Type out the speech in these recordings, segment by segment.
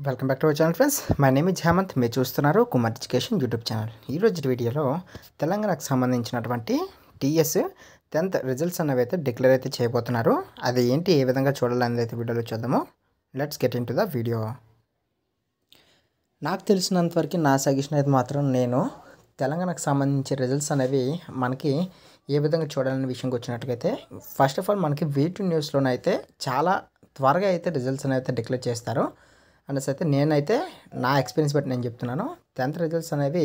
Welcome back to our channel friends. My name is Hemanth. మీరు చూస్తున్నారు Kumar education YouTube channel. ఈరోజు వీడియోలో తెలంగాణకు సంబంధించినటువంటి టీఎస్ 10th రిజల్ట్స్ అనేవి అయితే డిక్లేర్ అయితే చేయబోతున్నారు. అది ఏంటి, ఏ విధంగా చూడాలనేది అయితే వీడియోలో చూద్దాము. Let's get in to the video. నాకు తెలిసినంతవరకు నా సజెషన్ అయితే మాత్రం నేను తెలంగాణకు సంబంధించి రిజల్ట్స్ అనేవి మనకి ఏ విధంగా చూడాలనే విషయంకి వచ్చినట్టుగైతే ఫస్ట్ ఆఫ్ ఆల్ మనకి V2 న్యూస్లోనైతే చాలా త్వరగా అయితే రిజల్ట్స్ అనేవి అయితే డిక్లేర్ చేస్తారు అనేసి అయితే నేనైతే నా ఎక్స్పీరియన్స్ బట్టి నేను చెప్తున్నాను. 10th రిజల్ట్స్ అనేవి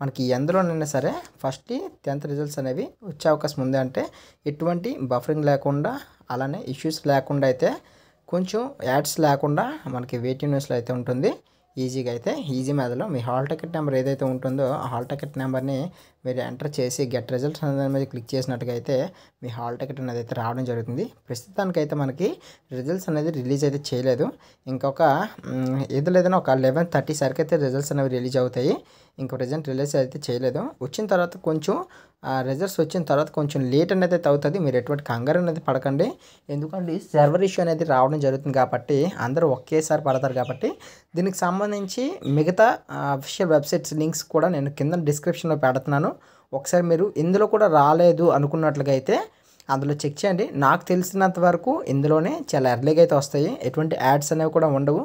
మనకి ఎందులోనైనా సరే ఫస్ట్ 10th రిజల్ట్స్ అనేవి వచ్చే అవకాశం ఉంది. అంటే ఎటువంటి బఫరింగ్ లేకుండా, అలానే ఇష్యూస్ లేకుండా అయితే, కొంచెం యాడ్స్ లేకుండా మనకి V2 న్యూస్లో అయితే ఉంటుంది. ఈజీగా అయితే ఈజీ మీదలో మీ హాల్ టికెట్ నెంబర్ ఏదైతే ఉంటుందో ఆ హాల్ టికెట్ నెంబర్ని మీరు ఎంటర్ చేసి గెట్ రిజల్ట్స్ అనే దాని మీద క్లిక్ చేసినట్టుగా అయితే మీ హాల్ టికెట్ అనేది అయితే రావడం జరుగుతుంది. ప్రస్తుతానికైతే మనకి రిజల్ట్స్ అనేది రిలీజ్ అయితే చేయలేదు. ఇంకొక ఏదో లేదన్నా ఒక 11:30 సరికి అయితే రిజల్ట్స్ అనేవి రిలీజ్ అవుతాయి. ఇంకో రిజల్ట్ రిలీజ్ అయితే చేయలేదు. వచ్చిన తర్వాత కొంచెం రిజల్ట్స్ వచ్చిన తర్వాత కొంచెం లేట్ అనేది అయితే అవుతుంది. మీరు ఎటువంటి కంగారు అనేది పడకండి. ఎందుకంటే సర్వర్ ఇష్యూ అనేది రావడం జరుగుతుంది కాబట్టి అందరూ ఒకేసారి పడతారు కాబట్టి దీనికి సంబంధించి మిగతా అఫీషియల్ వెబ్సైట్స్ లింక్స్ కూడా నేను కింద డిస్క్రిప్షన్లో పెడుతున్నాను. ఒకసారి మీరు ఇందులో కూడా రాలేదు అనుకున్నట్లుగా అయితే అందులో చెక్ చేయండి. నాకు తెలిసినంత వరకు ఇందులోనే చాలా ఎర్లీగా అయితే వస్తాయి. ఎటువంటి యాడ్స్ అనేవి కూడా ఉండవు.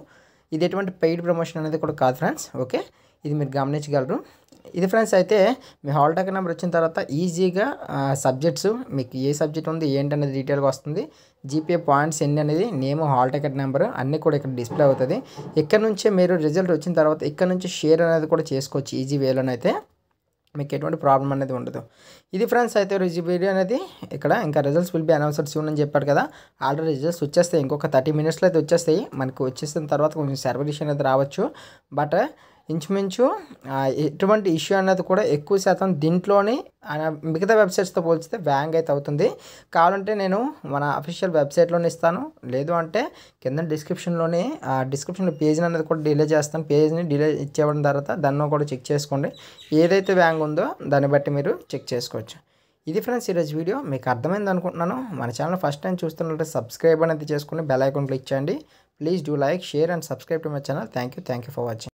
ఇది ఎటువంటి పెయిడ్ ప్రమోషన్ అనేది కూడా కాదు ఫ్రెండ్స్. ఓకే, ఇది మీరు గమనించగలరు. ఇది ఫ్రెండ్స్ అయితే మీ హాల్ టికెట్ నెంబర్ వచ్చిన తర్వాత ఈజీగా సబ్జెక్ట్స్ మీకు ఏ సబ్జెక్ట్ ఉంది ఏంటి అనేది డీటెయిల్గా వస్తుంది. జీపీఏ పాయింట్స్ ఎన్ని అనేది, నేమ్, హాల్ టికెట్ నెంబర్ అన్నీ కూడా ఇక్కడ డిస్ప్లే అవుతుంది. ఇక్కడ నుంచే మీరు రిజల్ట్ వచ్చిన తర్వాత ఇక్కడ నుంచి షేర్ అనేది కూడా చేసుకోవచ్చు ఈజీ వేలోనైతే. మీకు ఎటువంటి ప్రాబ్లం అనేది ఉండదు. ఇది ఫ్రెండ్స్ అయితే వీడియో అనేది ఇక్కడ ఇంకా results will be announced soon అని చెప్పాడు కదా. ఆల్రెడీ రిజల్ట్స్ వచ్చేస్తాయి. ఇంకొక 30 మినిట్స్లో అయితే వచ్చేస్తాయి. మనకు వచ్చేసిన తర్వాత కొంచెం సర్వర్ ఇష్యూ అనేది రావచ్చు. బట్ ఇంచుమించు ఎటువంటి ఇష్యూ అనేది కూడా ఎక్కువ శాతం దీంట్లోని మిగతా వెబ్సైట్స్తో పోల్చితే వ్యాంగ్ అయితే అవుతుంది. కావాలంటే నేను మన అఫీషియల్ వెబ్సైట్లోనే ఇస్తాను, లేదు అంటే కింద డిస్క్రిప్షన్లో పేజ్ని అనేది కూడా డిలే చేస్తాను. పేజ్ని డిలే ఇచ్చేవడం తర్వాత దాన్ని కూడా చెక్ చేసుకోండి. ఏదైతే వ్యాంగ్ ఉందో దాన్ని బట్టి మీరు చెక్ చేసుకోవచ్చు. ఇది ఫ్రెండ్స్ ఈరోజు వీడియో మీకు అర్థమైంది అనుకుంటున్నాను. మన ఛానల్ ఫస్ట్ టైం చూస్తున్నట్లయితే సబ్స్క్రైబ్ అనేది చేసుకుని బెల్ ఐకాన్ క్లిక్ చేయండి. Please do like, share and subscribe to my channel. Thank you for watching.